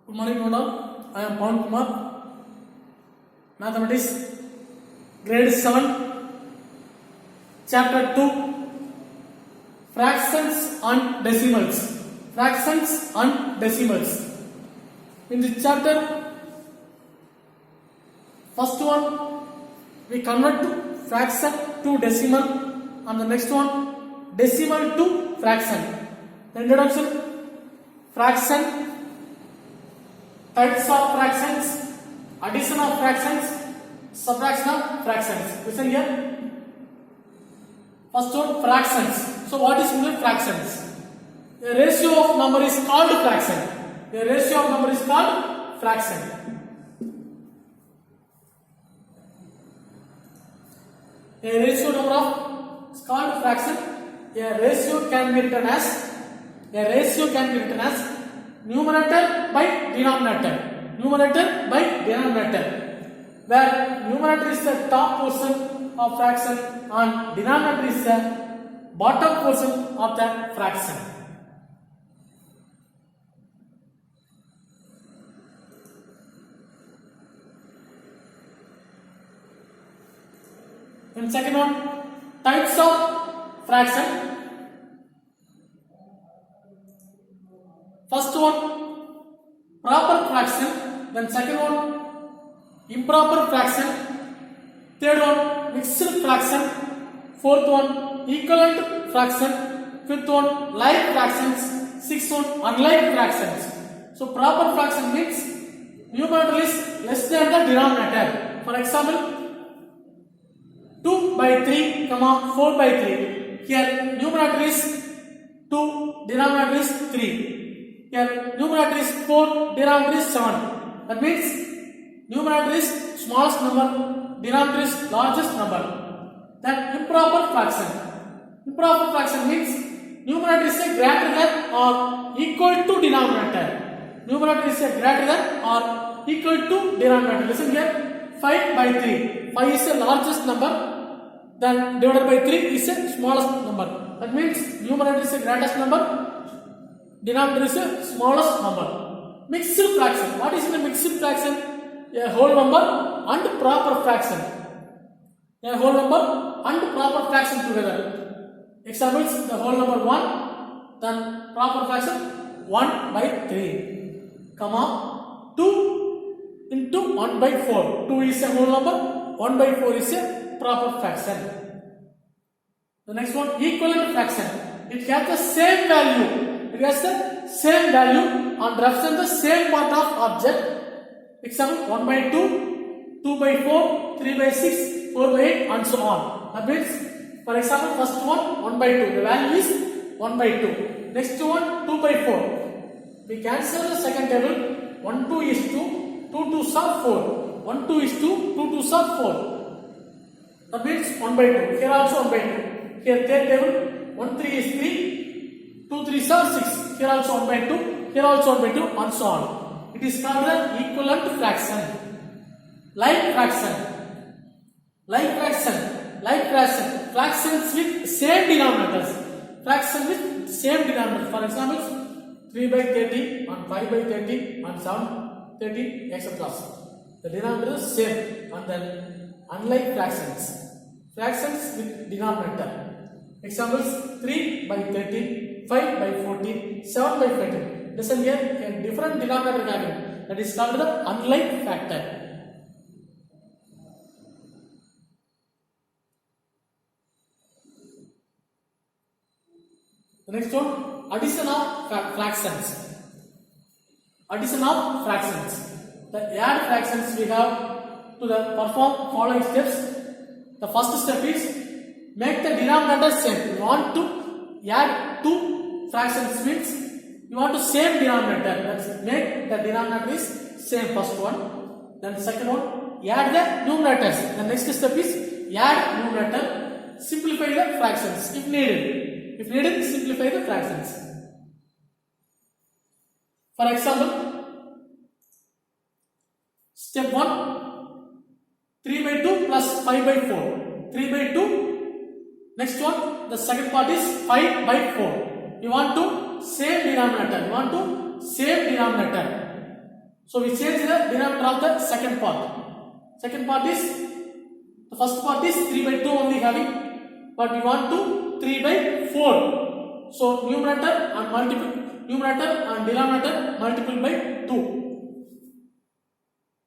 Good morning, all. I am Pawan Kumar, Mathematics, Grade 7, Chapter 2, Fractions and Decimals. Fractions and Decimals. In this chapter, first one we convert to fraction to decimal, and the next one decimal to fraction. The introduction, fraction, types of fractions, addition of fractions, subtraction of fractions. Listen here. First one, fractions. So what is meant fractions? A ratio of number is called fraction. A ratio of number is called fraction. A ratio number of is called fraction. A ratio can be written as numerator by denominator. Numerator by denominator. Where numerator is the top portion of fraction and denominator is the bottom portion of the fraction. And second one, types of fraction. First one, proper fraction. Then second one, improper fraction. Third one, mixed fraction. Fourth one, equivalent fraction. Fifth one, like fractions. Sixth one, unlike fractions. So proper fraction means numerator is less than the denominator. For example, 2 by 3, 4 by 3. Here numerator is 2, denominator is 3. Here numerator is 4, denominator is 7. That means numerator is smallest number, denominator is largest number. Then improper fraction. Improper fraction means numerator is greater than or equal to denominator. Numerator is greater than or equal to denominator. Listen here. 5 by 3. 5 is the largest number. Then divided by 3 is the smallest number. That means numerator is the greatest number, denominator is the smallest number. Mixed fraction. What is the mixed fraction? A whole number and proper fraction. A whole number and proper fraction together. Examples: the whole number 1, then proper fraction 1 by 3, 2 into 1 by 4. 2 is a whole number, 1 by 4 is a proper fraction. The next one, equivalent fraction. It has the same value. It has the same value and represents the same part of object. Example: 1 by 2, 2 by 4, 3 by 6, 4 by 8, and so on. That means, for example, first one 1 by 2. The value is 1 by 2. Next one 2 by 4. We cancel the second table. 1 2 is 2, 2 2s are 4. 1 2 is 2, 2 2s are 4. That means 1 by 2. Here also 1 by 2. Here third table, 1 3 is 3, 2 3s are 6. Here also 1 by 2. Here also 1 by 2, and so on. It is called the equivalent fraction. Like fraction. Like fraction. Like fraction. Fractions with same denominators. Fraction with same denominators. For example, 3 by 30 and 5 by 30 and 7 30, etc. The denominator is same, and then unlike fractions. Fractions with denominator. Examples: 3 by 13, 5 by 14, 7 by 15. Listen here, a different denominator having. That is called the unlike factor. The next one, addition of fractions. Addition of fractions. The add fractions we have to the perform following steps. The first step is make the denominator same. You want to add two fractions means you want to same denominator. Let's make the denominator is same. First one. Then second one, add the numerators. The next step is add numerator. Simplify the fractions if needed. If needed, simplify the fractions. For example, step 1, 3 by 2 plus 5 by 4. 3 by 2. Next one, the second part is 5 by 4. You want to same denominator. So we change the denominator of the second part. Second part is, the first part is 3 by 2 only having, but we want to 3 by 4. So numerator and denominator multiple by 2.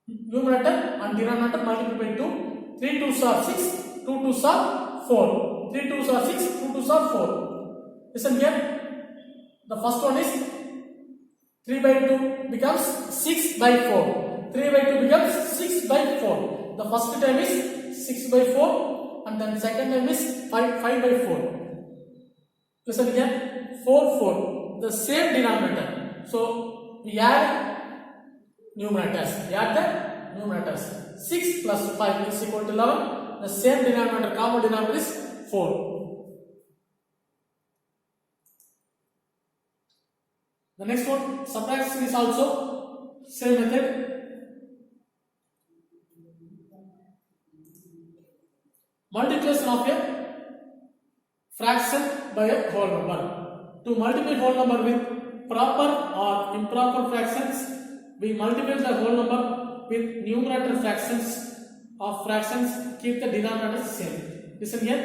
Numerator and denominator multiple by 2. 3 2s are 6, 2 2s are 4. 3 2s are 6, 2 2s are 4. Listen here. The first one is 3 by 2 becomes 6 by 4. 3 by 2 becomes 6 by 4. The first term is 6 by 4 and then second term is 5 by 4. Listen here. 4 4. The same denominator. So we add numerators. We add the numerators. 6 plus 5 is equal to 11. The same denominator, common denominator is 4. The next one, subtraction is also same method. Multiplication of a fraction by a whole number. To multiply whole number with proper or improper fractions, we multiply the whole number with numerator fractions of fractions, keep the denominator same. Listen here.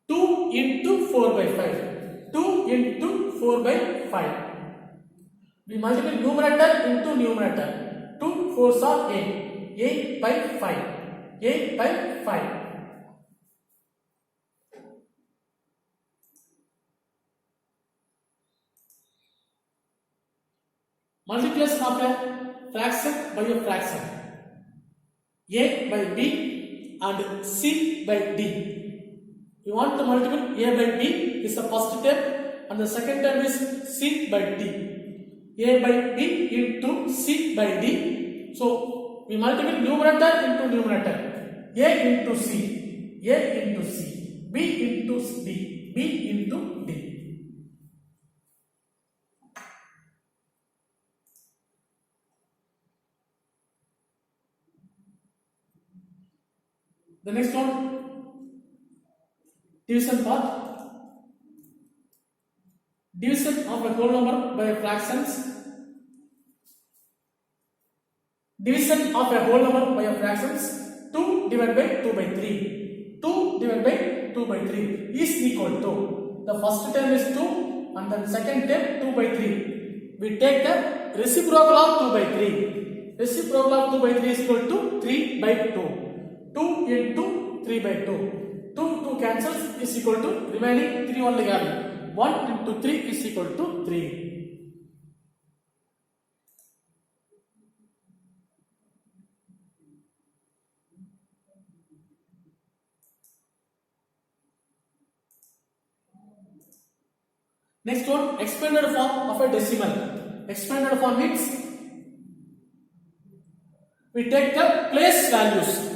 2 into 4 by 5. 2 into 4 by 5. We multiply numerator into numerator. 2 4s are 8. 8 by 5. 8 by 5. Multiplication of a fraction by a fraction. A by B and C by D. You want to multiply A by B is the first term and the second term is C by D. A by B into C by D. So we multiply numerator into numerator. A into C. A into C. B into D. B into D. The next one, division part. Division of a whole number by fractions. Division of a whole number by fractions. 2 divided by 2 by 3. 2 divided by 2 by 3 is equal to, the first term is 2 and then second term 2 by 3. We take the reciprocal of 2 by 3. Reciprocal of 2 by 3 is equal to 3 by 2. 2 into 3 by 2. 2 cancels is equal to remaining 3 only having. 1 into 3 is equal to 3. Next one, expanded form of a decimal. Expanded form means we take the place values.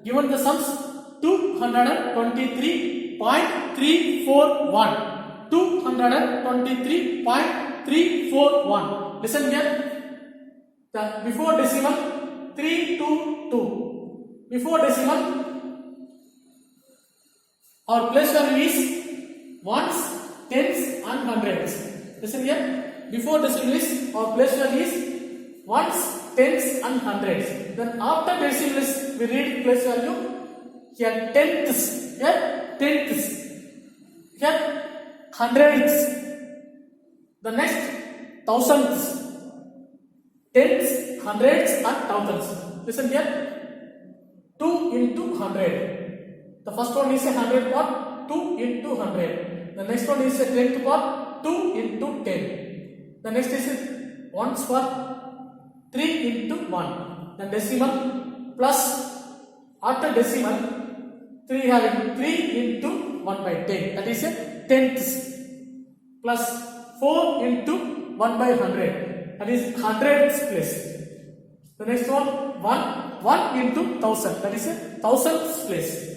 Given the sums 223.341. 223.341. Listen here. The before decimal 322. Before decimal our place value is ones, tens and hundreds. Listen here. Before decimal is our place value is ones, tens and hundreds. Then after decimal is we read place value here tenths. Here tenths. Here hundreds. The next thousands. Tens, hundreds and thousands. Listen here. 2 into 100. The first one is a 100 part. 2 into 100. The next one is a 10th part. 2 into 10. The next is a ones part. 3 into 1. The decimal plus after decimal 3 having 3 into 1 by 10. That is a tenths. Plus 4 into 1 by 100. That is hundreds place. The next one 1 into 1000. That is a thousands place.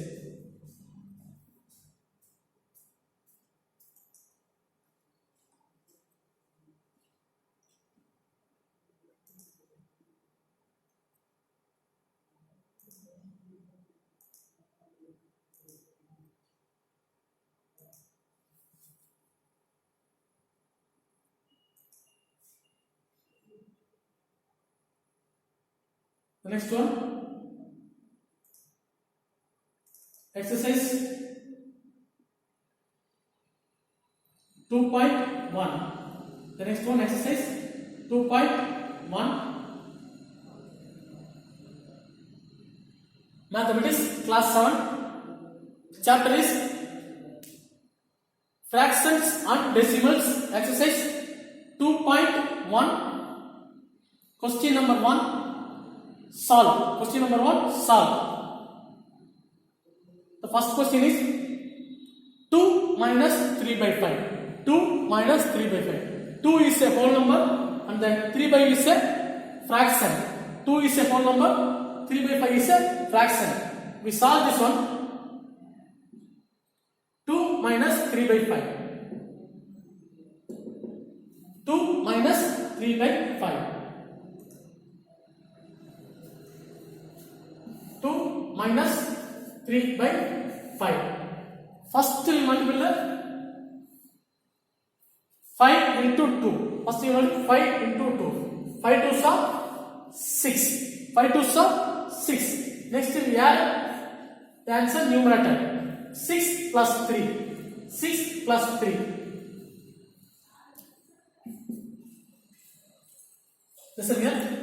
The next one, exercise 2.1. The next one, exercise 2.1. Mathematics class 7. Chapter is fractions and decimals. Exercise 2.1. Question number 1. Solve. Question number 1. Solve. The first question is 2 minus 3 by 5. 2 minus 3 by 5. 2 is a whole number and then 3 by is a fraction. 2 is a whole number, 3 by 5 is a fraction. We solve this one. 2 minus 3 by 5. 2 minus 3 by 5. 2 minus 3 by 5. First we multiply 5 into 2. First we multiply 5 into 2. 5 2s are 6. 5 2s are 6. Next we add the answer numerator. 6 plus 3. 6 plus 3. Listen here.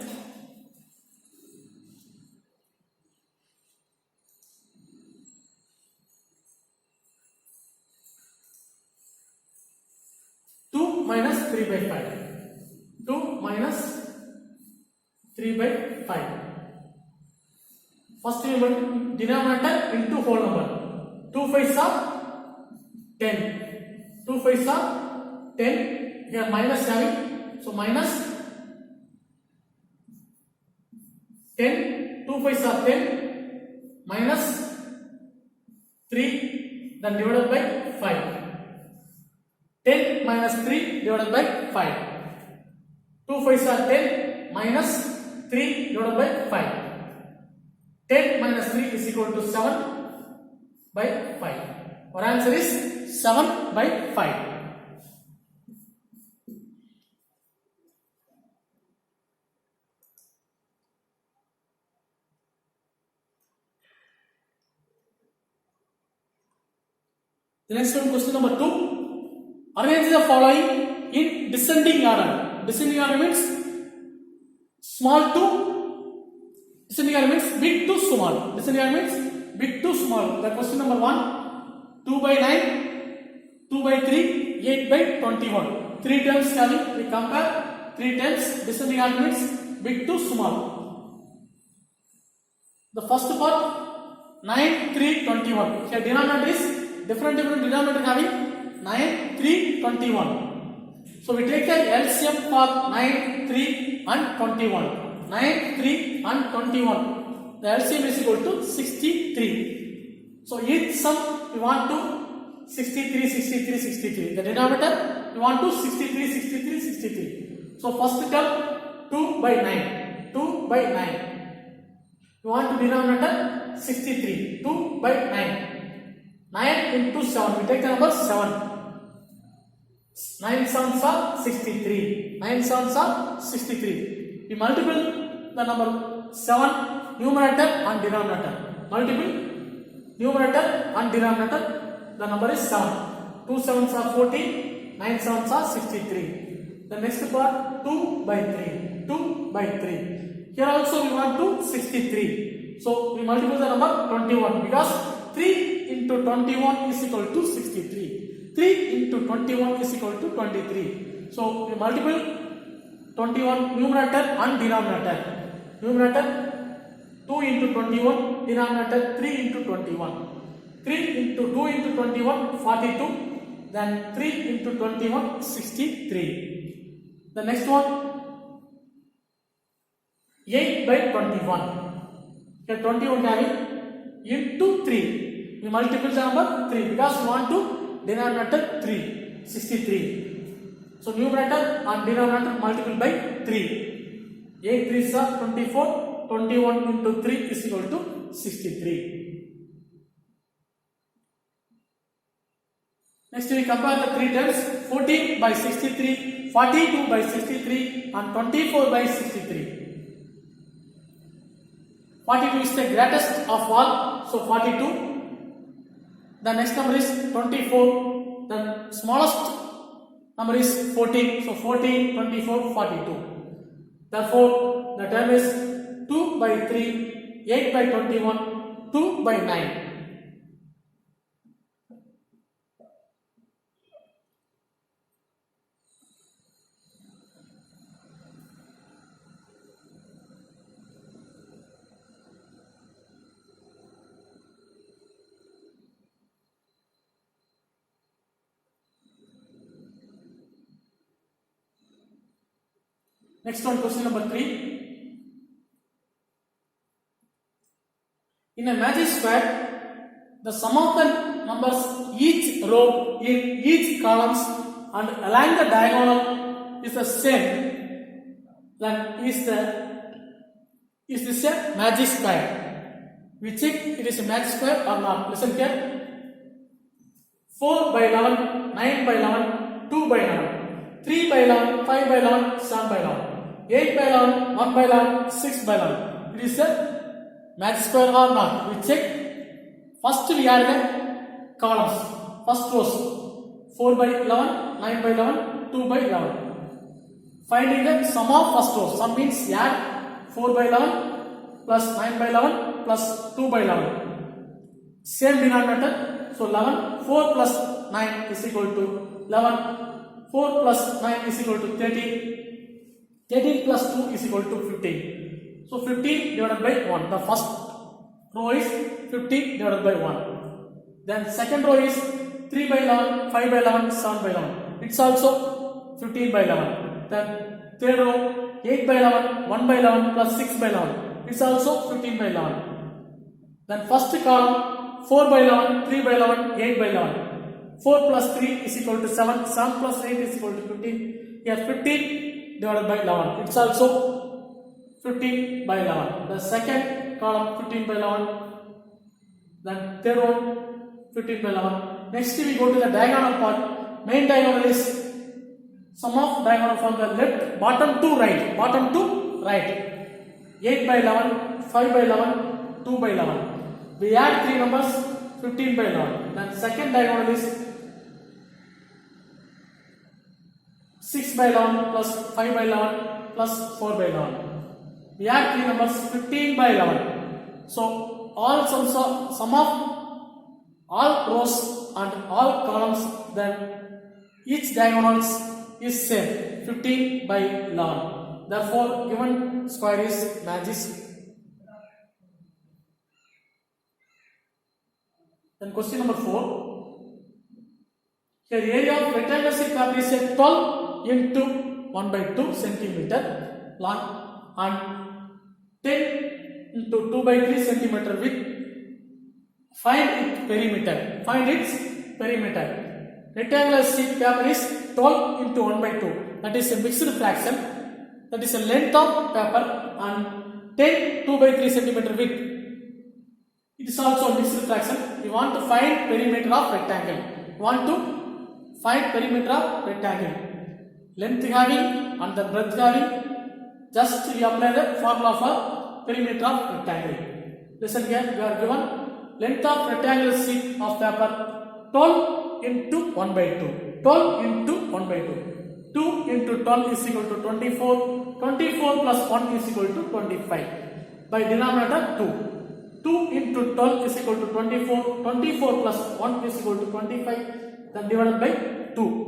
Minus 3 by 5. 2 minus 3 by 5. First we will denominator into whole number. 2 5s are 10. 2 5s are 10. Here minus having, so minus 10. 2 5s are 10. Minus 3, then divided by 5. 10 minus 3 divided by 5. 2 5s are 10 minus 3 divided by 5. 10 minus 3 is equal to 7 by 5. Our answer is 7 by 5. The next one, question number 2. Arrange the following in descending order. Descending order means small to, descending order means big to small. Descending order means big to small. The question number 1, 2 by 9, 2 by 3, 8 by 21. 3 terms coming, we compare 3 terms. Descending order means big to small. The first part, 9, 3, 21. Here denominator is different denominator having 9, 3, 21. So we take the LCM for 9, 3 and 21. 9, 3 and 21. The LCM is equal to 63. So each sum we want to 63, 63, 63. The denominator we want to 63, 63, 63. So first term 2 by 9. 2 by 9. We want to denominator 63. 2 by 9. 9 into 7. We take the number 7. 9 sevens are 63. 9 sevens are 63. We multiply the number 7 numerator and denominator. Multiple numerator and denominator. The number is 7. 2 sevens are 14. 9 sevens are 63. The next part 2 by 3. 2 by 3. Here also we want to 63. So we multiply the number 21 because 3 into 21 is equal to 63. 3 into 21 is equal to 23. So we multiply 21 numerator and denominator. Numerator 2 into 21, denominator 3 into 21. 3 into 2 into 21, 42. Then 3 into 21, 63. The next one, 8 by 21. Here 21 having into 3. We multiply the number 3 because we want to denominator 3, 63. So numerator and denominator multiple by 3. 8 3s are 24. 21 into 3 is equal to 63. Next we compare the 3 terms. 14 by 63, 42 by 63 and 24 by 63. 42 is the greatest of all, so 42. The next number is 24. The smallest number is 14. So 14, 24, 42. Therefore, the term is 2 by 3, 8 by 21, 2 by 9. Next one, question number 3. In a magic square, the sum of the numbers each row in each columns and along the diagonal is the same. Then is this a magic square? We check it is a magic square or not. Listen here. 4 by 11, 9 by 11, 2 by 11, 3 by 11, 5 by 11, 7 by 11. 8 by 11, 1 by 11, 6 by 11. It is a magic square or not? We check. First we add the columns. First rows. 4 by 11, 9 by 11, 2 by 11. Finding the sum of first rows. Sum means add 4 by 11 plus 9 by 11 plus 2 by 11. Same denominator. So 11. 4 plus 9 is equal to 11. 4 plus 9 is equal to 13. 13 plus 2 is equal to 15. So 15 divided by 1. The first row is 15 divided by 1. Then second row is 3 by 11, 5 by 11, 7 by 11. It's also 15 by 11. Then third row 8 by 11, 1 by 11 plus 6 by 11. It's also 15 by 11. Then first column 4 by 11, 3 by 11, 8 by 11. 4 plus 3 is equal to 7. 7 plus 8 is equal to 15. Here 15 divided by 11. It's also 15 by 11. The second column 15 by 11. Then third row 15 by 11. Next we go to the diagonal part. Main diagonal is sum of diagonal from the left, bottom to right. Bottom to right. 8 by 11, 5 by 11, 2 by 11. We add 3 numbers, 15 by 11. Then second diagonal is 6 by 11 plus 5 by 11 plus 4 by 11. We add 3 numbers, 15 by 11. So all sum of all rows and all columns, then each diagonal is same, 15 by 11. Therefore, given square is magic. Then question number 4. Here area of rectangular sheet paper is 12 into 1 by 2 centimeter long and 10 into 2 by 3 centimeter width. Find its perimeter. Find its perimeter. Rectangular sheet paper is 12 into 1 by 2. That is a mixed fraction. That is a length of paper and 10 2 by 3 centimeter width. It is also a mixed fraction. We want to find perimeter of rectangle. We want to find perimeter of rectangle. Length having and the breadth having. Just we apply the formula for perimeter of rectangle. Listen here. We are given length of rectangular sheet of paper 12 into 1 by 2. 12 into 1 by 2. 2 into 12 is equal to 24. 24 plus 1 is equal to 25. By denominator 2. 2 into 12 is equal to 24. 24 plus 1 is equal to 25. Then divided by 2.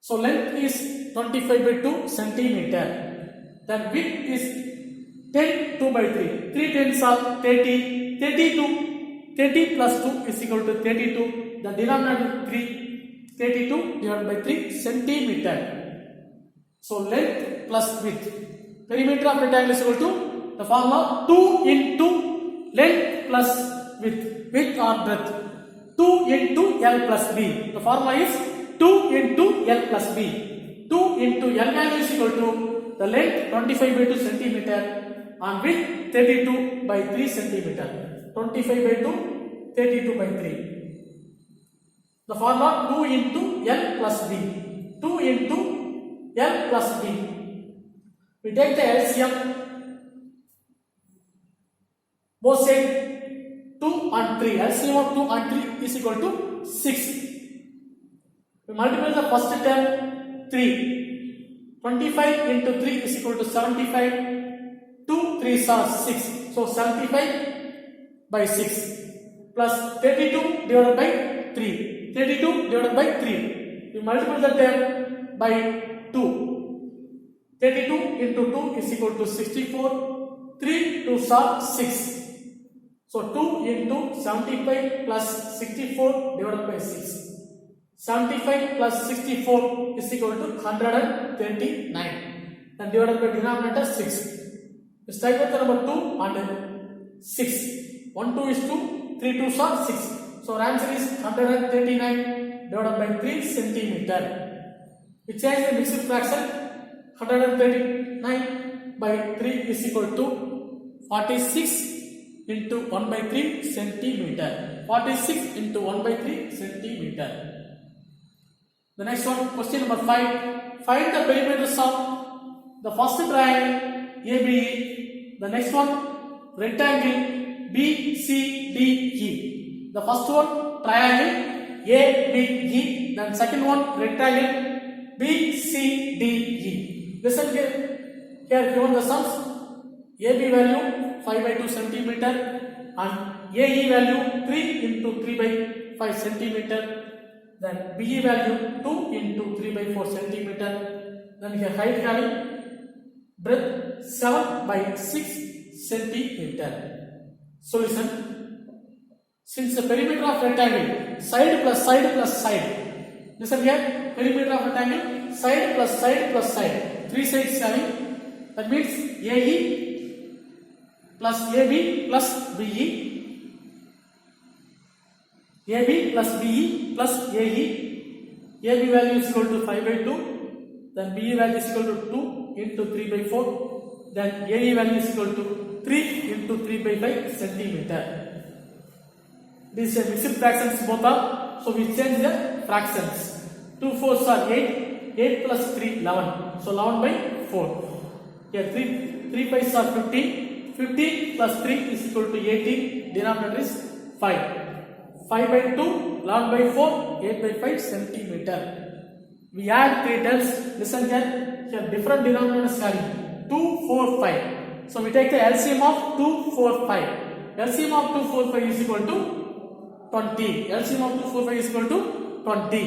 So length is 25 by 2 centimeter. Then width is 10 2 by 3. 3 tens are 30. 32. 30 plus 2 is equal to 32. The denominator 3. 32 divided by 3 centimeter. So length plus width. Perimeter of rectangle is equal to the formula 2 into length plus width. Width or breadth. 2 into L plus B. The formula is 2 into L plus B. 2 into L value is equal to the length 25 by 2 centimeter and width 32 by 3 centimeter. 25 by 2, 32 by 3. The formula 2 into L plus B. 2 into L plus B. We take the LCM. both sides 2 and 3. LCM of 2 and 3 is equal to 6. We multiply the first term 3. 25 into 3 is equal to 75. 2 3s are 6. So 75 by 6 plus 32 divided by 3. 32 divided by 3. We multiply the term by 2. 32 into 2 is equal to 64. 3 2s are 6. So 2 into 75 plus 64 divided by 6. 75 plus 64 is equal to 139. Then divided by denominator 6. Let's type out the number 2 and 6. 1 2 is 2, 3 2s are 6. So our answer is 139 divided by 3 centimeter. We change the mixed fraction. 139 by 3 is equal to 46 into 1 by 3 centimeter. 46 into 1 by 3 centimeter. The next one, question number 5. Find the perimeters of the first triangle ABE. The next one, rectangle BCDE. The first one, triangle ABE. Then second one, rectangle BCDE. Listen here. Here given the sums. AB value 5 by 2 centimeter and AE value 3 into 3 by 5 centimeter. Then BE value 2 into 3 by 4 centimeter. Then here height having breadth 7 by 6 centimeter. Solution. Since the perimeter of rectangle, side plus side plus side. Listen here, perimeter of rectangle, side plus side plus side. 3 sides having, that means AE plus AB plus BE. AB plus BE plus AE. AB value is equal to 5 by 2. Then BE value is equal to 2 into 3 by 4. Then AE value is equal to 3 into 3 by 5 centimeter. These are mixed fractions both are. So we change the fractions. 2 4s are 8. 8 plus 3 11. So 11 by 4. Here 3 5s are 15. 15 plus 3 is equal to 18. Denominator is 5. 5 by 2, 11 by 4, 8 by 5 centimeter. We add 3 terms. Listen here. Here different denominators carry 2, 4, 5. So we take the LCM of 2, 4, 5. LCM of 2, 4, 5 is equal to 20. LCM of 2, 4, 5 is equal to 20.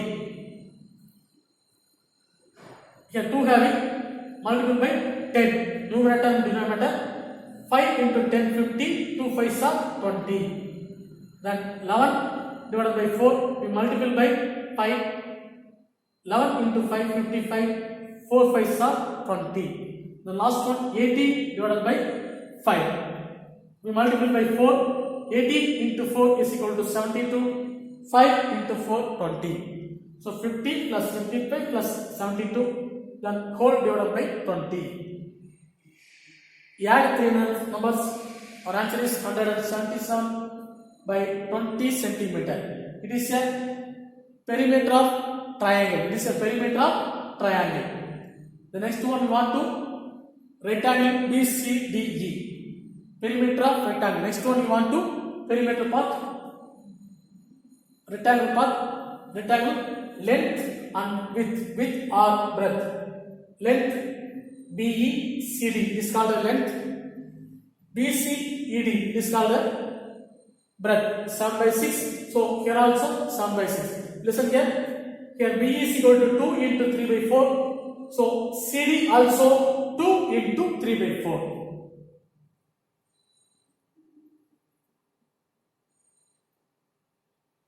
Here 2 having multiplied by 10. Numerator and denominator. 5 into 10, 50. 2 5s are 20. Then 11 divided by 4. We multiply by 5. 11 into 5, 55. 4 5s are 20. The last one, 80 divided by 5. We multiply by 4. 80 into 4 is equal to 72. 5 into 4, 20. So 50 plus 55 plus 72. Then whole divided by 20. Add 3 numbers. Our answer is 177 by 20 centimeter. It is a perimeter of triangle. It is a perimeter of triangle. The next one we want to rectangle BCDE. Perimeter of rectangle. Next one we want to perimeter part. Rectangle part. Rectangle length and width or breadth. Length BECD is called the length. BCED is called the breadth. 7 by 6. So here also 7 by 6. Listen here. Here BE is equal to 2 into 3 by 4. So CD also 2 into 3 by 4.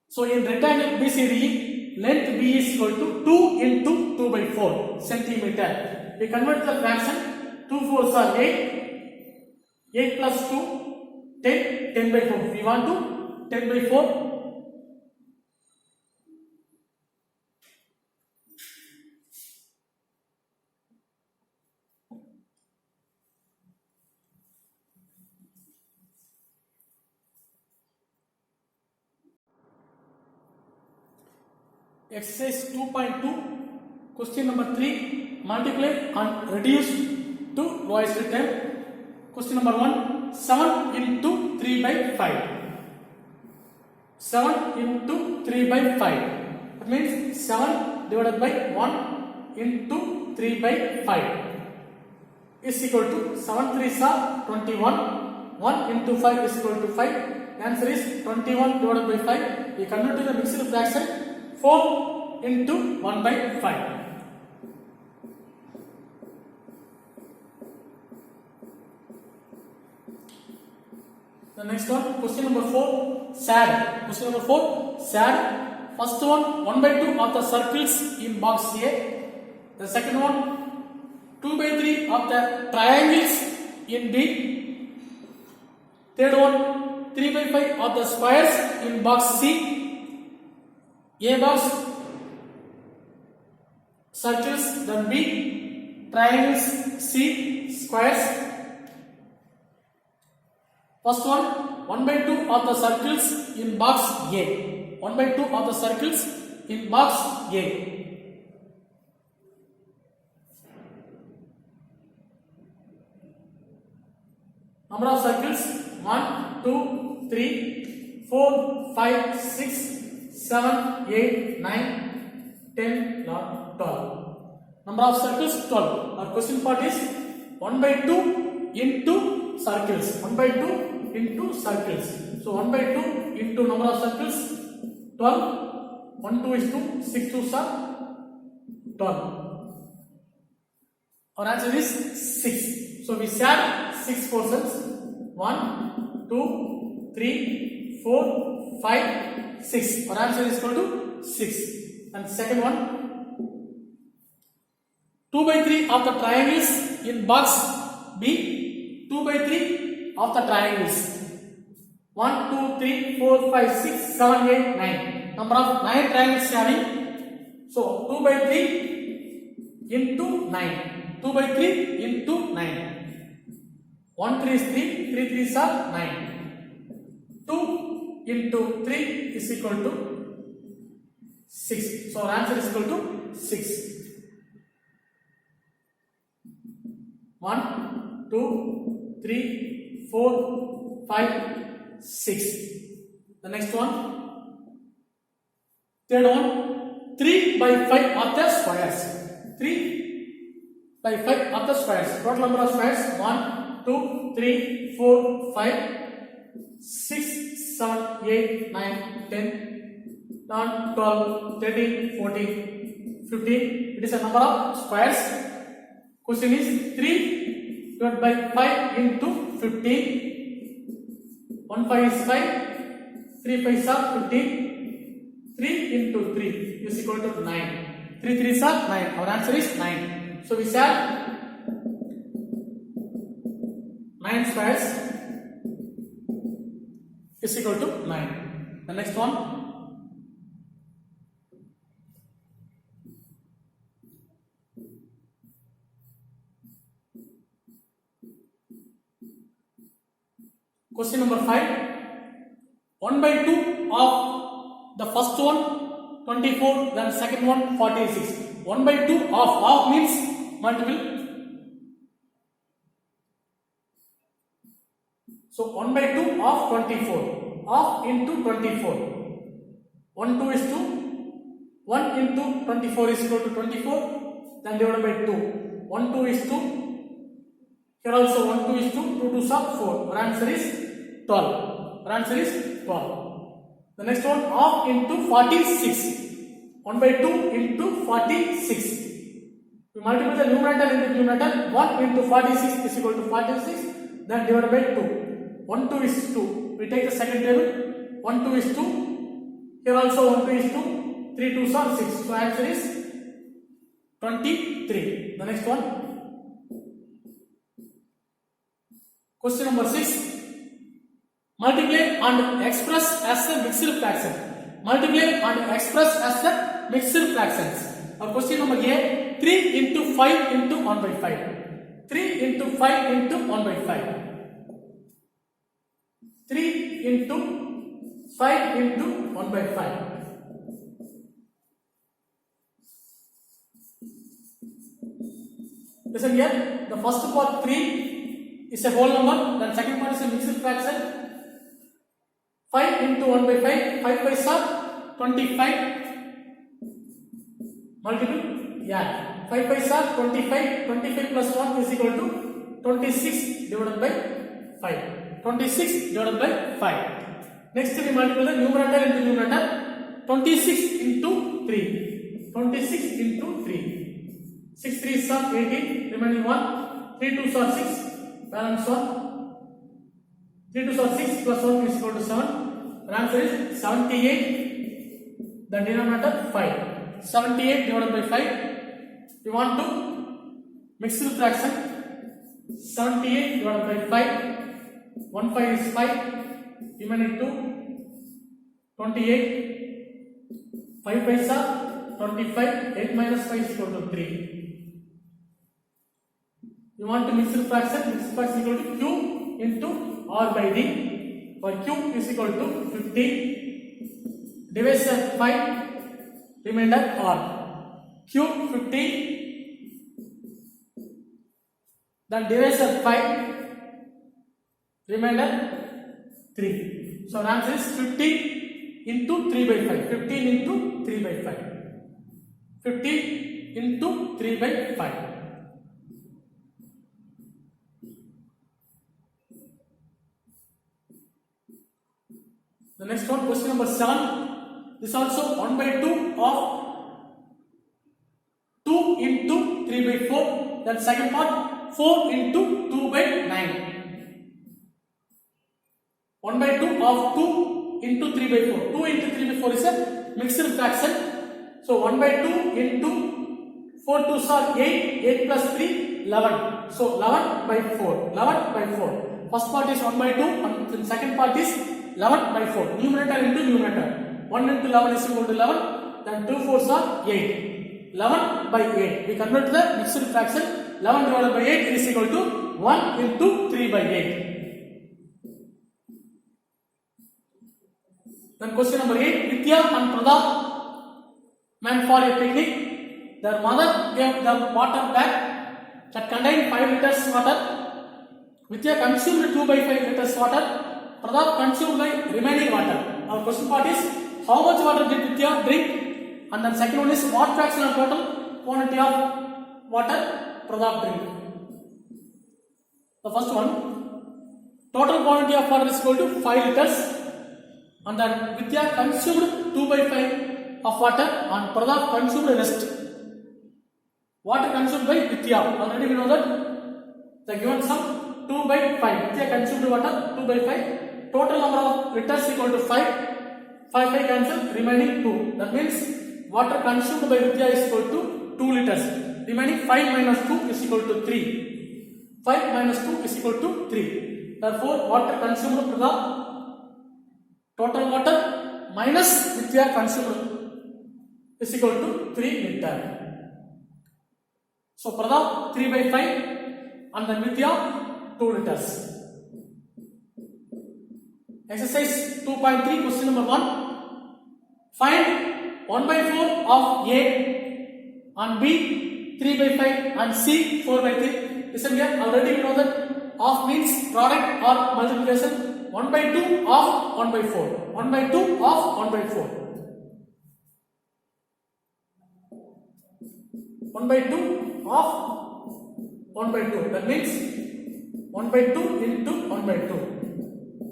So in rectangle BCDE, length B is equal to 2 into 2 by 4 centimeter. We convert the fraction. 2 4s are 8. 8 plus 2, 10. 10 by 4. We want to 10 by 4. Exercise 2.2, question number 3, multiply and reduce to lowest term. Question number 1, 7 into 3 by 5. 7 into 3 by 5. That means 7 divided by 1 into 3 by 5 is equal to 7 3s are 21. 1 into 5 is equal to 5. Answer is 21 divided by 5. We convert to the mixed fraction 4 into 1 by 5. The next one, question number 4, sad. Question number 4, sad. First one, 1 by 2 of the circles in box A. The second one, 2 by 3 of the triangles in B. Third one, 3 by 5 of the squares in box C. A box, circles, then B, triangles, C, squares. First one, 1 by 2 of the circles in box A. 1 by 2 of the circles in box A. Number of circles 1, 2, 3, 4, 5, 6, 7, 8, 9, 10, 11, 12. Number of circles 12. Our question part is 1 by 2 into circles. 1 by 2 into circles. So 1 by 2 into number of circles 12. 1 2 is 2. 6 2s are 12. Our answer is 6. So we share 6 portions. 1, 2, 3, 4, 5, 6. Our answer is equal to 6. And second one, 2 by 3 of the triangles in box B. 2 by 3 of the triangles. 1, 2, 3, 4, 5, 6, 7, 8, 9. Number of 9 triangles having. So 2 by 3 into 9. 2 by 3 into 9. 1 3 is 3, 3 3s are 9. 2 into 3 is equal to 6. So our answer is equal to 6. 1, 2, 3, 4, 5, 6. The next one. Third one. 3 by 5 of the squares. 3 by 5 of the squares. Total number of squares 1, 2, 3, 4, 5, 6, 7, 8, 9, 10, 11, 12, 13, 14, 15. It is a number of squares. Question is 3 divided by 5 into 15. 1 5 is 5. 3 5 is 15. 3 into 3 is equal to 9. 3 3 is 9. Our answer is 9. So we share 9 squares is equal to 9. The next one. Question number 5. 1 by 2 of the first one 24, then second one 46. 1 by 2 of means multiple. So 1 by 2 of 24. Of into 24. 1 2 is 2. 1 into 24 is equal to 24. Then divided by 2. 1 2 is 2. Here also 1 2 is 2. 2 2s are 4. Our answer is 12. Our answer is 12. The next one, of into 46. 1 by 2 into 46. We multiply the numerator into numerator. 1 into 46 is equal to 46. Then divided by 2. 1 2 is 2. We take the second table. 1 2 is 2. Here also 1 2 is 2. 3 2s are 6. So answer is 23. The next one. Question number 6. Multiply and express as a mixed fraction. Multiply and express as a mixed fractions. Our question number A. 3 into 5 into 1 by 5. 3 into 5 into 1 by 5. 3 into 5 into 1 by 5. Listen here. The first part 3 is a whole number. Then second part is a mixed fraction. 5 into 1 by 5. 5 5s are 25. Multiple. Yeah. 5 5s are 25. 25 plus 1 is equal to 26 divided by 5. 26 divided by 5. Next we multiply the numerator into numerator. 26 into 3. 26 into 3. 6 3s are 18. Remaining 1. 3 2s are 6. Balance 1. 3 2s are 6 plus 1 is equal to 7. The answer is 78. The denominator 5. 78 divided by 5. We want to mix the fraction. 78 divided by 5. 1 5 is 5. Remaining 2. 28. 5 5s are 25. 8 minus 5 is equal to 3. You want to mix the fraction. Mixed fraction is equal to Q into R by D. For Q is equal to 50. Divisor 5. Remainder R. Q 50. Then divisor 5. Remainder 3. So the answer is 50 into 3 by 5. 15 into 3 by 5. 50 into 3 by 5. The next one, question number 7. This is also 1 by 2 of 2 into 3 by 4. Then second part 4 into 2 by 9. 1 by 2 of 2 into 3 by 4. 2 into 3 by 4 is a mixed fraction. So 1 by 2 into 4 2s are 8. 8 plus 3 11. So 11 by 4. 11 by 4. First part is 1 by 2 and the second part is 11 by 4. Numerator into numerator. 1 into 11 is equal to 11. Then 2 4s are 8. 11 by 8. We convert the mixed fraction. 11 divided by 8 is equal to 1 into 3 by 8. Then question number 8. Vidya and Pradap went for a picnic. Their mother gave them water bag that contained 5 liters water. Vidya consumed 2 by 5 liters water. Pradap consumed by remaining water. Our question part is how much water did Vidya drink? And then second one is what fraction of total quantity of water Pradap drink? The first one, total quantity of water is equal to 5 liters. And then Vidya consumed 2 by 5 of water and Pradap consumed the rest. Water consumed by Vidya. Already we know that the given sum 2 by 5. Vidya consumed water 2 by 5. Total number of liters equal to 5. 5 5 cancel, remaining 2. That means water consumed by Vidya is equal to 2 liters. Remaining 5 minus 2 is equal to 3. 5 minus 2 is equal to 3. Therefore, water consumed Pradap, total water minus Vidya consumed is equal to 3 liter. So Pradap 3 by 5 and then Vidya 2 liters. Exercise 2.3, question number 1. Find 1 by 4 of A and B 3 by 5 and C 4 by 3. Listen here, already we know that of means product or multiplication. 1 by 2 of 1 by 4. 1 by 2 of 1 by 4. 1 by 2 of 1 by 2. That means 1 by 2 into 1 by 2.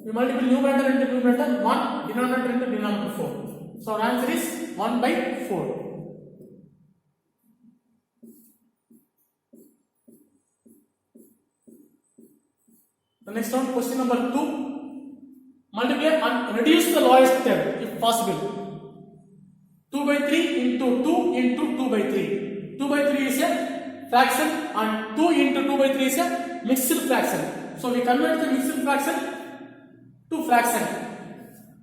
We multiply numerator into numerator 1, denominator into denominator 4. So our answer is 1 by 4. The next one, question number 2. Multiply and reduce the lowest term if possible. 2 by 3 into 2 into 2 by 3. 2 by 3 is a fraction and 2 into 2 by 3 is a mixed fraction. So we convert the mixed fraction to fraction.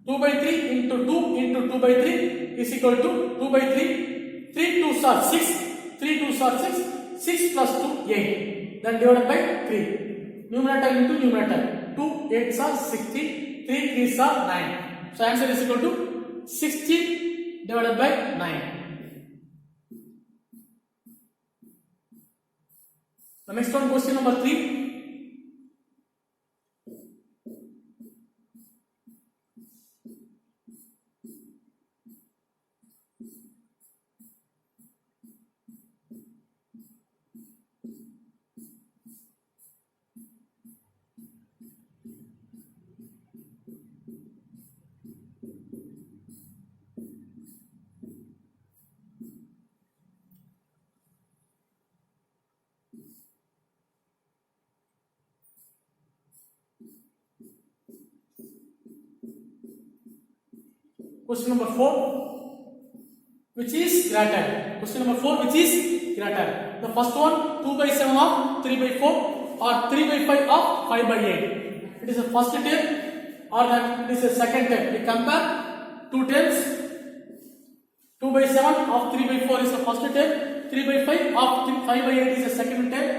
2 by 3 into 2 into 2 by 3 is equal to 2 by 3. 3 2s are 6. 3 2s are 6. 6 plus 2 8. Then divided by 3. Numerator into numerator. 2 8s are 16. 3 3s are 9. So answer is equal to 16 divided by 9. The next one, question number 3. Question number 4, which is greater? Question number 4, which is greater? The first one, 2 by 7 of 3 by 4 or 3 by 5 of 5 by 8. It is the first term or that it is the second term. We compare two terms. 2 by 7 of 3 by 4 is the first term. 3 by 5 of 5 by 8 is the second term.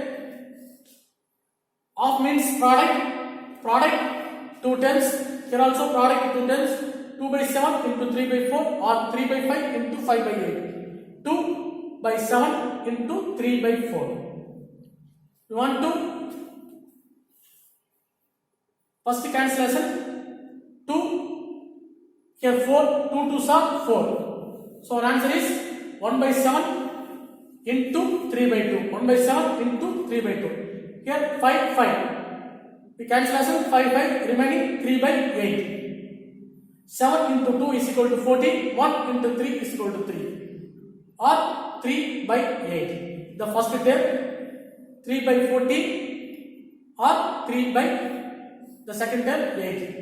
Of means product. Product two terms. Here also product two terms. 2 by 7 into 3 by 4 or 3 by 5 into 5 by 8. 2 by 7 into 3 by 4. You want to first cancellation. 2 here 4. 2 2s are 4. So our answer is 1 by 7 into 3 by 2. 1 by 7 into 3 by 2. Here 5 5. The cancellation 5 5 remaining 3 by 8. 7 into 2 is equal to 14. 1 into 3 is equal to 3. Or 3 by 8. The first term 3 by 14 or 3 by the second term 8.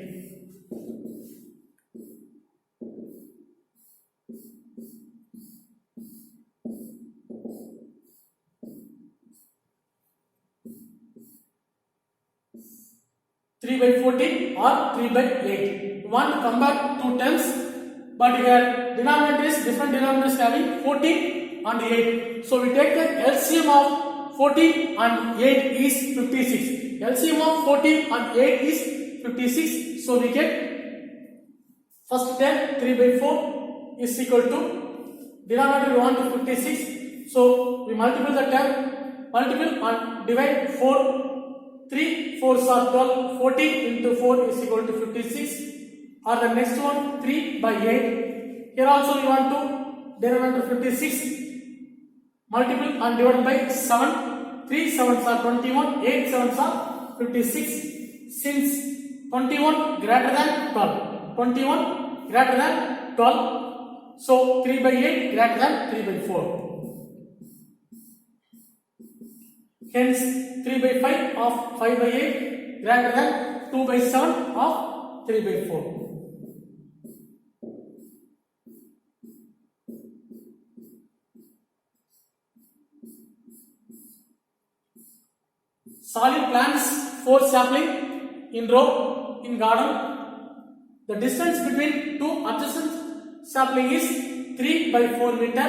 By 14 or 3 by 8. We want to compare two terms, but here denominator is different denominators having 14 and 8. So we take the LCM of 14 and 8 is 56. LCM of 14 and 8 is 56. So we get first term 3 by 4 is equal to denominator we want to 56. So we multiply the term, multiple and divide 4. 3 4s are 12. 14 into 4 is equal to 56. Or the next one 3 by 8. Here also we want to denominator 56. Multiple and divided by 7. 3 7s are 21. 8 7s are 56. Since 21 greater than 12. 21 greater than 12. So 3 by 8 greater than 3 by 4. Hence 3 by 5 of 5 by 8 greater than 2 by 7 of 3 by 4. Solid plants 4 sapling in row in garden. The distance between two adjacent sapling is 3 by 4 meter.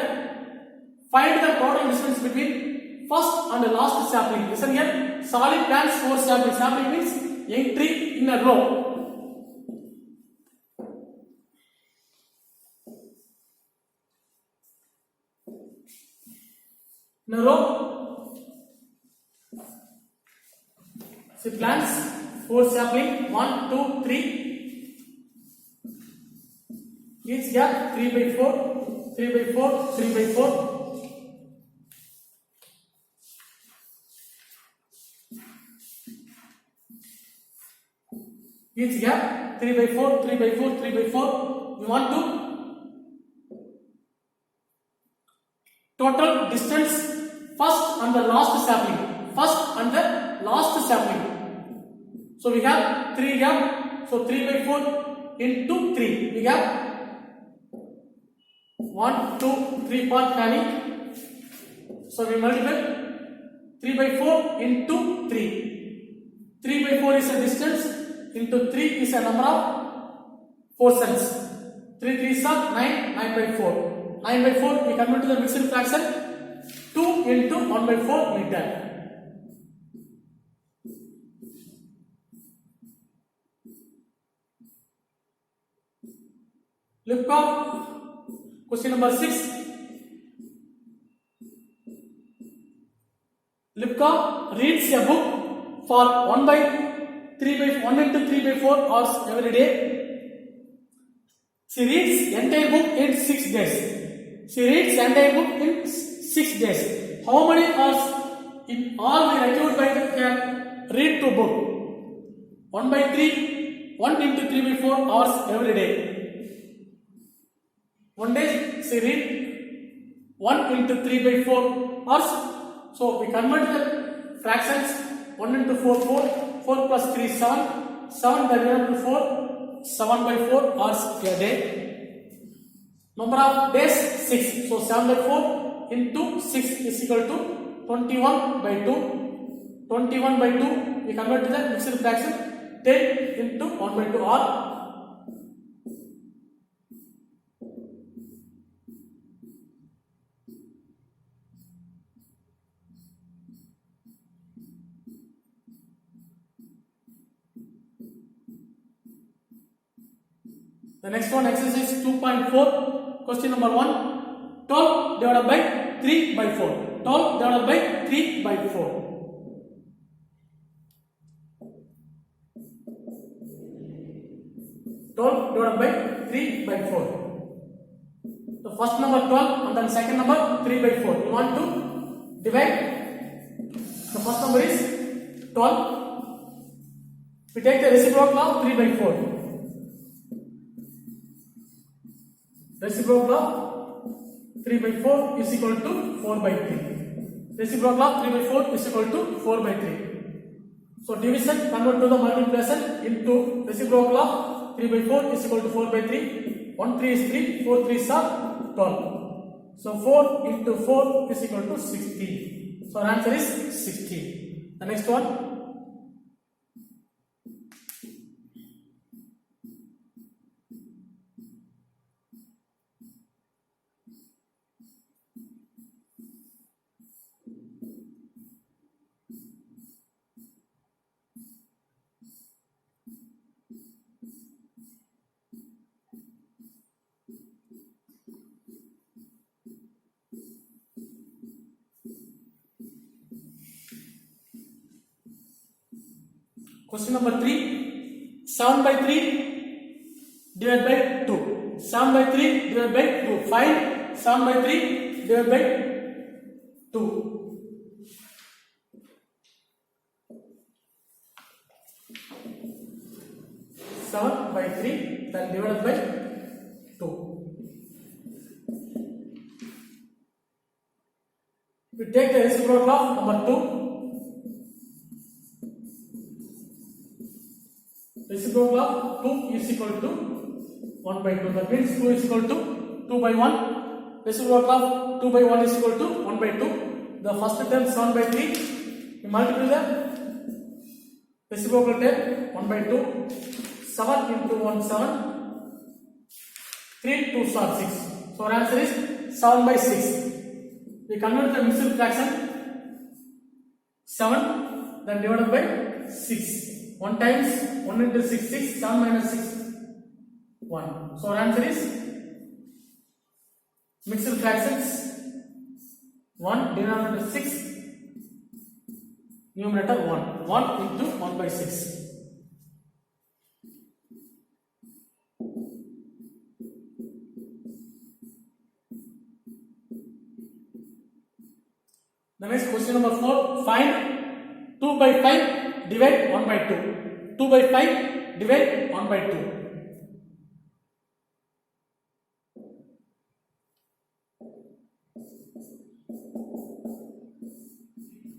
Find the total distance between first and the last sapling. Listen here. Solid plants 4 sapling. Sapling means young tree in a row. In a row. See plants 4 sapling. 1, 2, 3. Each gap 3 by 4. 3 by 4. 3 by 4. Each gap 3 by 4, 3 by 4, 3 by 4. We want to total distance first and the last sapling. First and the last sapling. So we have 3 gap. So 3 by 4 into 3. We have 1, 2, 3 part having. So we multiply 3 by 4 into 3. 3 by 4 is a distance. Into 3 is a number of portions. 3 3s are 9, 9 by 4. 9 by 4 we convert to the mixed fraction. 2 into 1 by 4 meter. Lipkov, question number 6. Lipkov reads a book for 1 by 3 by 1 into 3 by 4 hours every day. She reads entire book in 6 days. She reads entire book in 6 days. How many hours in all we required by the read to book? 1 by 3, 1 into 3 by 4 hours every day. One day she read 1 into 3 by 4 hours. So we convert the fractions. 1 into 4, 4. 4 plus 3, 7. 7 by 1 to 4. 7 by 4 hours a day. Number of days 6. So 7 by 4 into 6 is equal to 21 by 2. 21 by 2 we convert to the mixed fraction 10 into 1 by 2 or the next one exercise 2.4 question number 1 12 divided by 3 by 4 12 divided by 3 by 4 12 divided by 3 by 4 the first number 12 and then second number 3 by 4 you want to divide the first number is 12 we take the reciprocal of 3 by 4 reciprocal of 3 by 4 is equal to 4 by 3. Reciprocal of 3 by 4 is equal to 4 by 3. So division convert to the multiplication into reciprocal of 3 by 4 is equal to 4 by 3. 1 3 is 3, 4 3s are 12. So 4 into 4 is equal to 16. So our answer is 16. The next one. Question number 3 7 by 3 divided by 2 7 by 3 divided by 2 find 7 by 3 divided by 2 7 by 3 then divided by 2 we take the reciprocal of number 2 reciprocal of 2 is equal to 1 by 2. That means 2 is equal to 2 by 1. Reciprocal of 2 by 1 is equal to 1 by 2. The first term 7 by 3. We multiply the reciprocal term 1 by 2. 7 into 1 7. 3 2 are 6. So our answer is 7 by 6. We convert the mixed fraction 7 then divided by 6. 1 times 1 into 6 6 7 minus 6 1. So our answer is mixed fractions 1 denominator 6 numerator 1 1 into 1 by 6. The next question number 4 find 2 by 5 divide 1 by 2 2 by 5 divide 1 by 2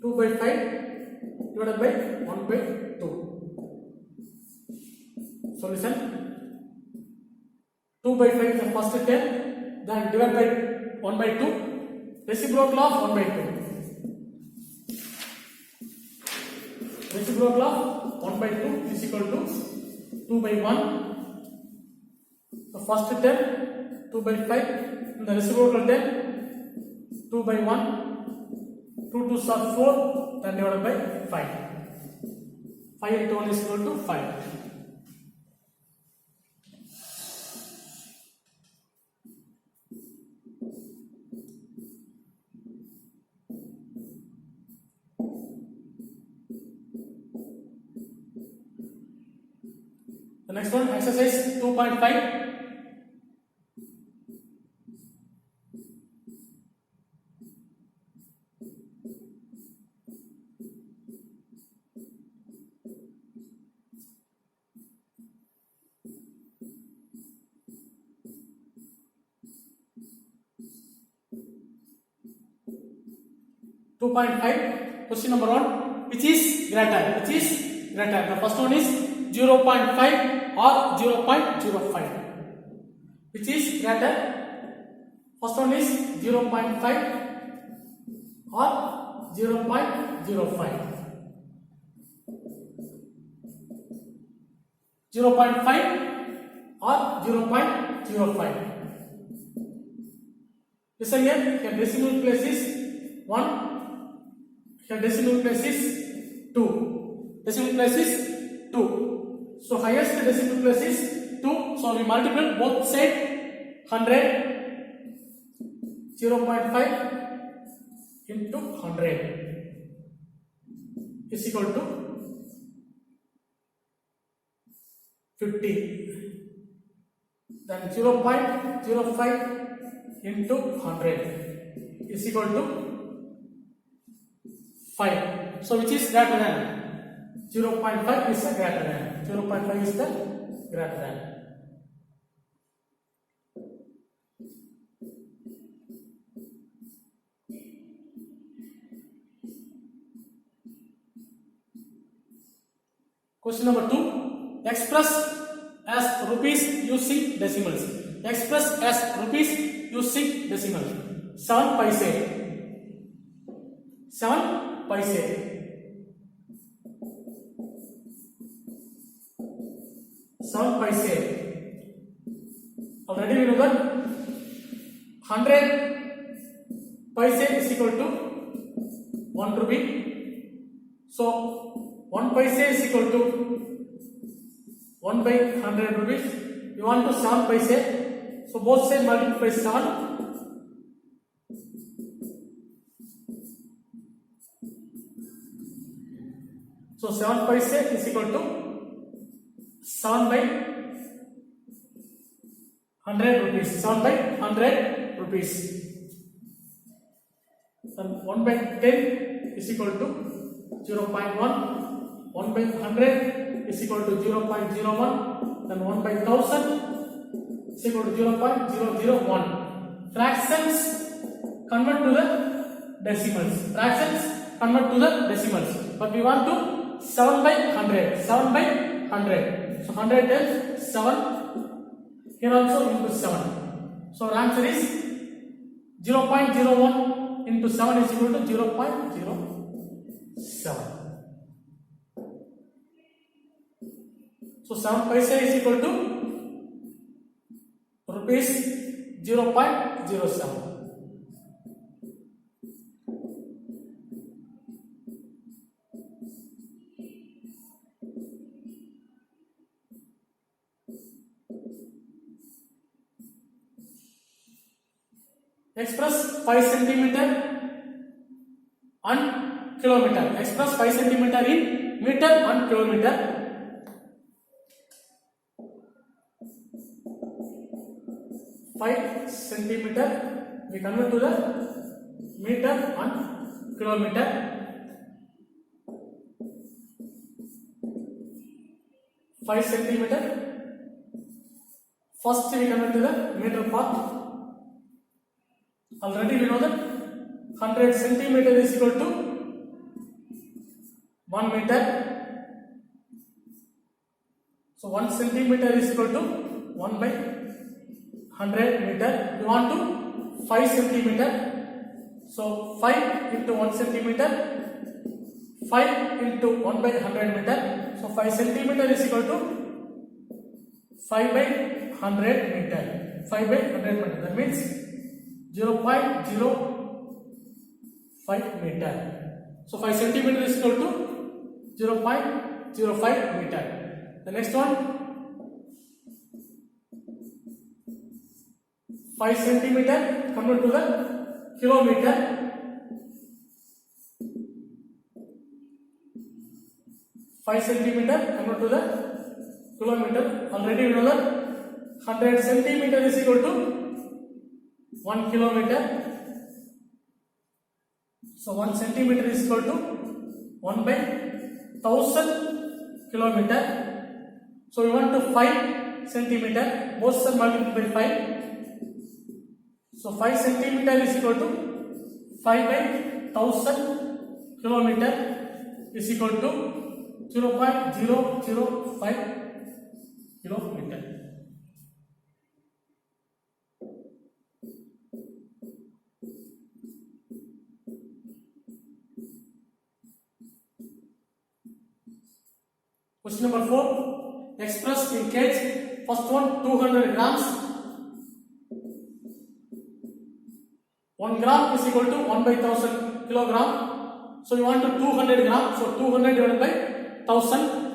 2 by 5 divided by 1 by 2 solution 2 by 5 is the first term then divide by 1 by 2 reciprocal of 1 by 2 reciprocal of 1 by 2 is equal to 2 by 1. The first term 2 by 5 and the reciprocal term 2 by 1. 2 2s are 4 then divided by 5. 5 into 1 is equal to 5. The next one, exercise 2.5. Question number 1. Which is greater? Which is greater? The first one is 0.5 or 0.05. Which is greater? First one is 0.5 or 0.05. 0.5 or 0.05. Listen here decimal place is 1, here decimal place is 2. Decimal place is 2. So highest decimal place is 2. So we multiply both sides 100. 0.5 into 100 is equal to 50. Then 0.05 into 100 is equal to 5. So which is greater than? 0.5 is the greater than. 0.5 is the greater than. Question number 2. Express as rupees using decimals. Express as rupees using decimals. 7 paise. 7 paise. 7 paise. Already we know that 100 paise is equal to 1 rupee. So 1 paise is equal to 1 by 100 rupees. You want to 7 paise. So both sides multiply by 7. So 7 paise is equal to 7 by 100 rupees. 7 by 100 rupees. And 1 by 10 is equal to 0.1. 1 by 100 is equal to 0.01. Then 1 by 1000 is equal to 0.001. Fractions convert to the decimals. Fractions convert to the decimals. But we want to 7 by 100. 7 by 100. So 100 times 7. Here also into 7. So our answer is 0.01 into 7 is equal to 0.07. So 7 paise is equal to rupees 0.07. Express 5 centimeter and kilometer. Express 5 centimeter in meter and kilometer. 5 centimeter we convert to the meter and kilometer. Five centimeter. First we convert to the meter part. Already we know that 100 centimeter is equal to 1 meter. So 1 centimeter is equal to 1 by 100 meter. You want to 5 centimeter. So 5 into 1 centimeter. 5 into 1 by 100 meter. So 5 centimeter is equal to 5 by 100 meter. 5 by 100 meter. That means 0.05 meter. So 5 centimeter is equal to 0.05 meter. The next one, 5 centimeter convert to the kilometer. 5 centimeter convert to the kilometer. Already we know that 100 centimeter is equal to 1 kilometer. So 1 centimeter is equal to 1 by 1000 kilometer. So we want to 5 centimeter. Both are multiplied by 5. So 5 centimeter is equal to 5 by 1000 kilometer is equal to 0.005 kilometer. Question number 4. Expressed in kg. First one 200 grams. 1 gram is equal to 1 by 1000 kilogram. So you want to 200 grams. So 200 divided by 1000.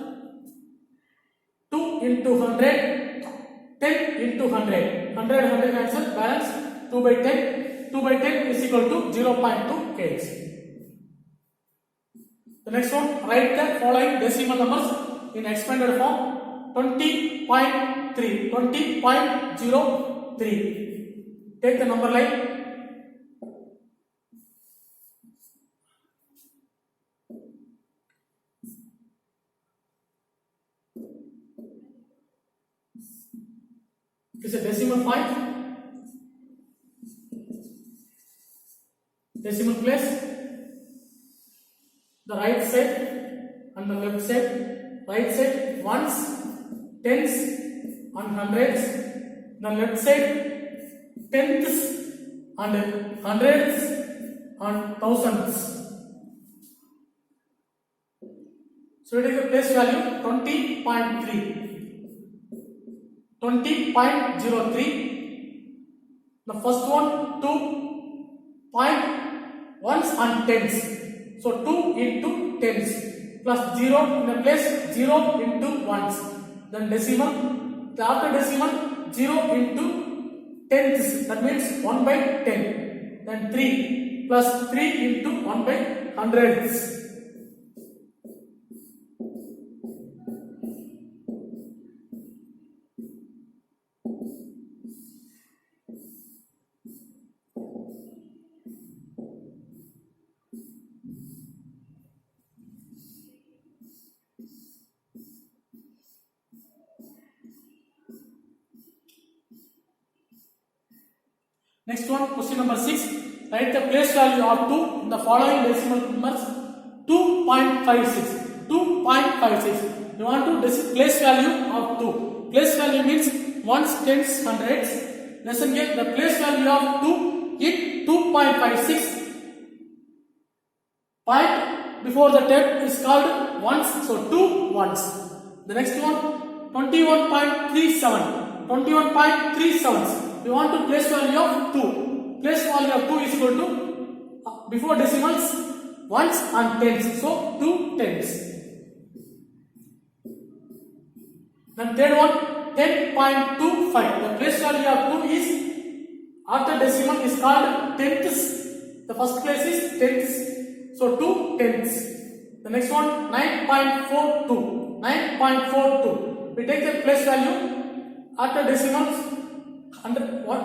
2 into 100. 10 into 100. 100 cancel. Balance 2 by 10. 2 by 10 is equal to 0.2 kg. The next one, write the following decimal numbers in expanded form. 20.3. 20.03. Take the number line. It is a decimal point. Decimal place. The right side and the left side. Right side ones, tens and hundreds. The left side tenths and hundreds and thousands. So it is a place value 20.3. 20.03. The first one 2.1s and tens. So 2 into tens plus 0 in the place 0 into 1s. Then decimal. After decimal 0 into tenths. That means 1 by 10. Then 3 plus 3 into 1 by hundreds. Next one, question number 6. Write the place value of 2 in the following decimal numbers. 2.56. 2.56. You want to place value of 2. Place value means ones, tens, hundreds. Listen here, the place value of 2 in 2.56. Point before the 10 is called ones. So 2 ones. The next one, 21.37. 21.37. We want to place value of 2. Place value of 2 is equal to before decimals ones and tens. So 2 tens. Then third one 10.25. The place value of 2 is after decimal is called tenths. The first place is tenths. So 2 tenths. The next one 9.42. 9.42. We take the place value after decimals.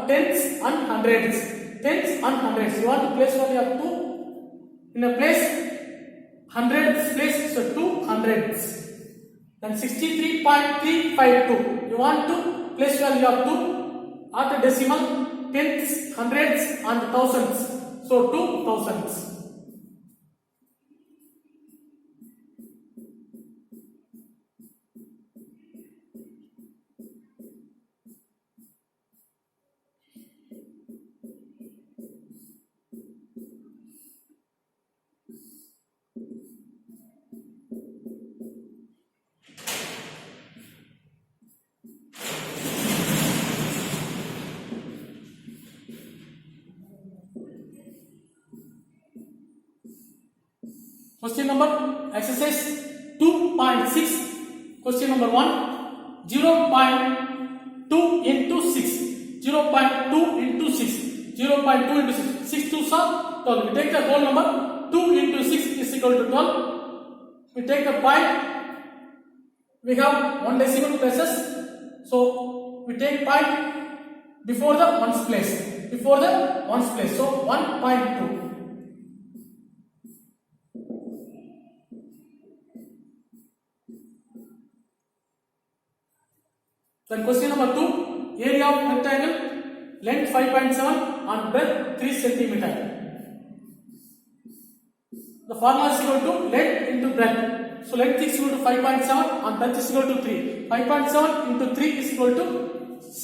Tens and hundreds. Tens and hundreds. You want to place value of 2 in a place hundreds place, so 2 hundreds. Then 63.352. You want to place value of 2 after decimal tens, hundreds and thousands. So 2 thousands. Question number exercise 2.6. Question number 1. 0.2 into 6. 0.2 into 6. 0.2 into 6. 6 2s are 12. We take the whole number. 2 into 6 is equal to 12. We take the point. We have 1 decimal places. So we take point before the ones place. Before the ones place. So 1.2. Then question number 2, area of rectangle, length 5.7 and breadth 3 cm. The formula is equal to length into breadth. So length is equal to 5.7 and breadth is equal to 3. 5.7 into 3 is equal to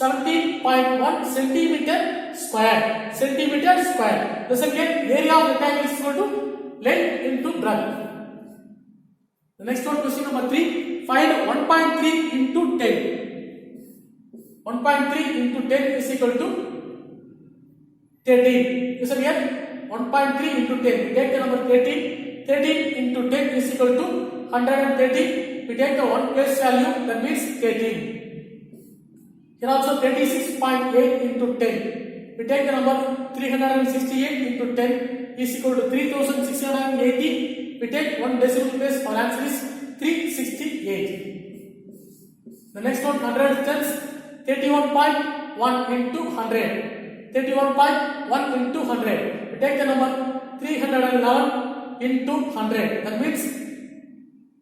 17.1 centimeter square. Centimeter square. Listen again, area of rectangle is equal to length into breadth. The next one, question number 3. Find 1.3 into 10. 1.3 into 10 is equal to 13. Listen here. 1.3 into 10. We take the number 13. 13 into 10 is equal to 130. We take the one place value, that means 13. Here also 36.8 into 10. We take the number 368 into 10 is equal to 3680. We take one decimal place. Our answer is 368. The next one, 100 tens. 31.1 into 100. 31.1 into 100. We take the number 311 into 100. That means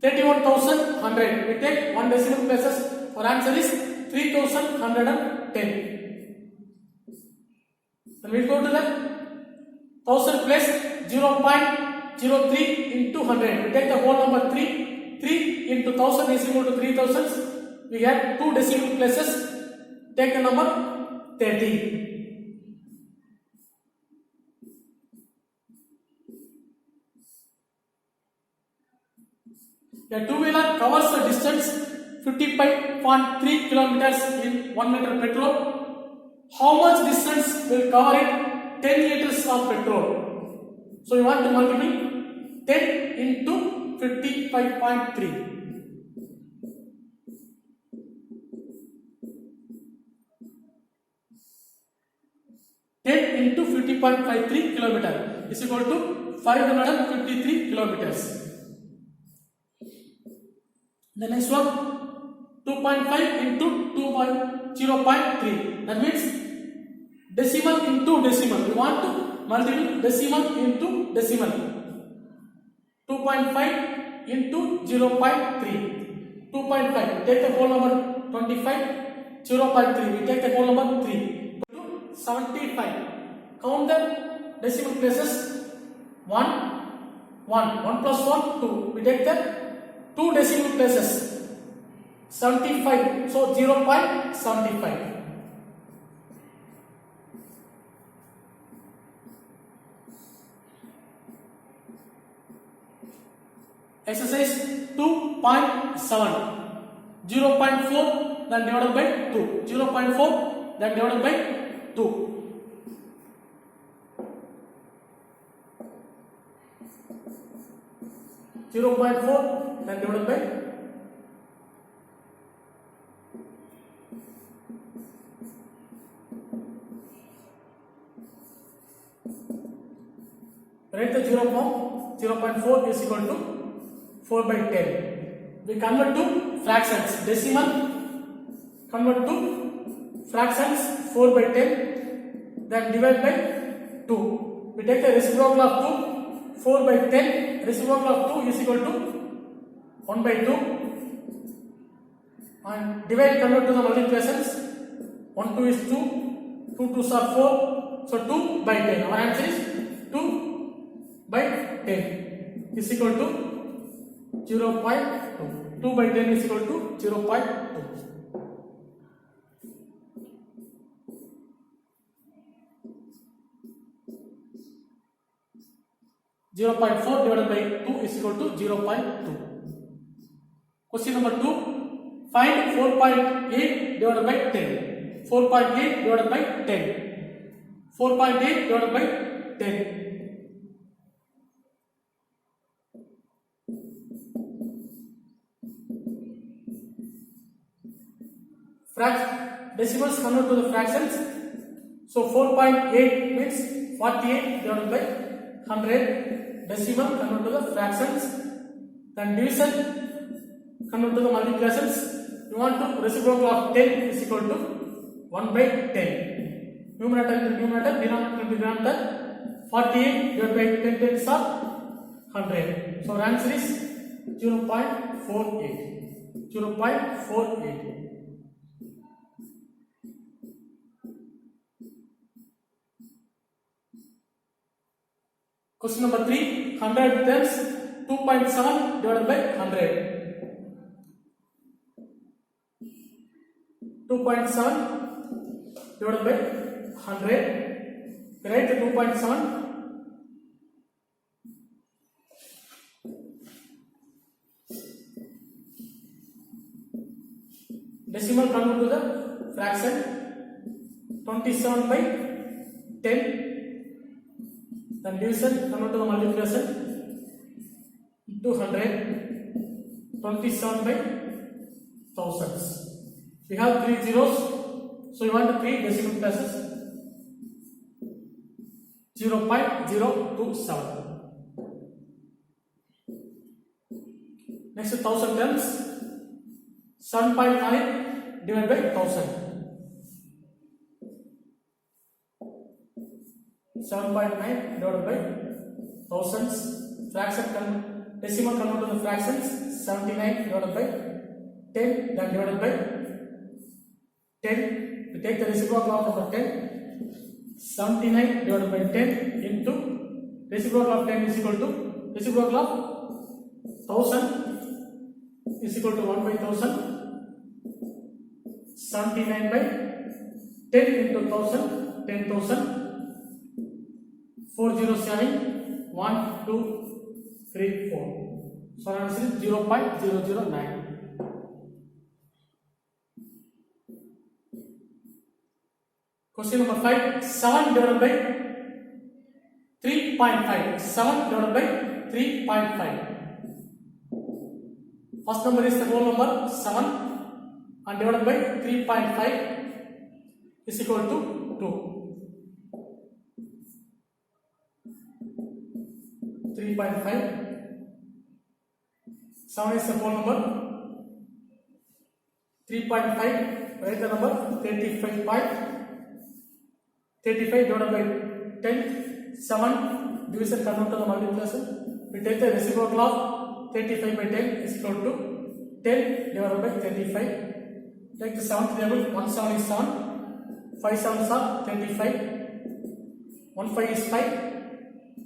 31,100. We take one decimal places. Our answer is 3,110. Then we go to the 1000 plus 0.03 into 100. We take the whole number 3. 3 into 1000 is equal to 3000. We have two decimal places. Take the number 30. A two-wheeler covers the distance 55.3 kilometers in 1 liter petrol. How much distance will cover it? 10 liters of petrol. So you want to multiply 10 into 55.3. 10 into 50.53 kilometer is equal to 553 kilometers. The next one, 2.5 into 0.3. That means decimal into decimal. We want to multiply decimal into decimal. 2.5 into 0.3. 2.5. Take the whole number 25. 0.3. We take the whole number 3. 75. Count the decimal places. 1, 1. 1 plus 1, 2. We take the two decimal places. 75. So 0.75. Exercise 2.7. 0.4 then divided by 2. 0.4 then divided by 2. 0.4 then divided by 0.4 is equal to 4 by 10. We convert to fractions. Decimal convert to fractions 4 by 10. Then divide by 2. We take the reciprocal of 2. 4 by 10. Reciprocal of 2 is equal to 1 by 2. And divide convert to the multiplications. 1 2 is 2. 2 2s are 4. So 2 by 10. Our answer is 2 by 10 is equal to 0.2. 2 by 10 is equal to 0.2. 0.4 divided by 2 is equal to 0.2. Question number 2. Find 4.8 divided by 10. 4.8 divided by 10. 4.8 divided by 10. Decimals convert to the fractions. So 4.8 means 48 divided by 100. Decimal convert to the fractions. Then division convert to the multiplications. You want to reciprocal of 10 is equal to 1 by 10. Numerator into numerator, denominator into denominator. 48 divided by 10 tens are 100. So our answer is 0.48. 0.48. Question number 3. 100 times 2.7 divided by 100. 2.7 divided by 100. Write the 2.7. decimal convert to the fraction. 27 by 10, then division convert to the multiplication. 200, 27 by thousands. We have 3 zeros, so we want 3 decimal places. 0.027. Next 1000 terms. 7.9 divided by 1000. 7.9 divided by thousands. Fraction decimal convert to the fractions. 79 divided by 10, then divided by 10. We take the reciprocal of number 10. 79 divided by 10 into reciprocal of 10 is equal to reciprocal of 1000 is equal to 1 by 1000. 79 by 10 into 1000, 10,000. 407, 1, 2, 3, 4. So answer is 0.009. Question number 5. 7 divided by 3.5. 7 divided by 3.5. First number is the whole number 7 and divided by 3.5 is equal to 2. 3.5. 7 is the whole number. 3.5. Write the number 35 divided by 10. 7 division convert to the multiplication. We take the reciprocal of 35 by 10 is equal to 10 divided by 35. Take the 7th table. 1 7 is 7. 5 7s are 35. 1 5 is 5.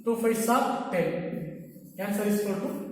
2 5s are 10. Answer is equal to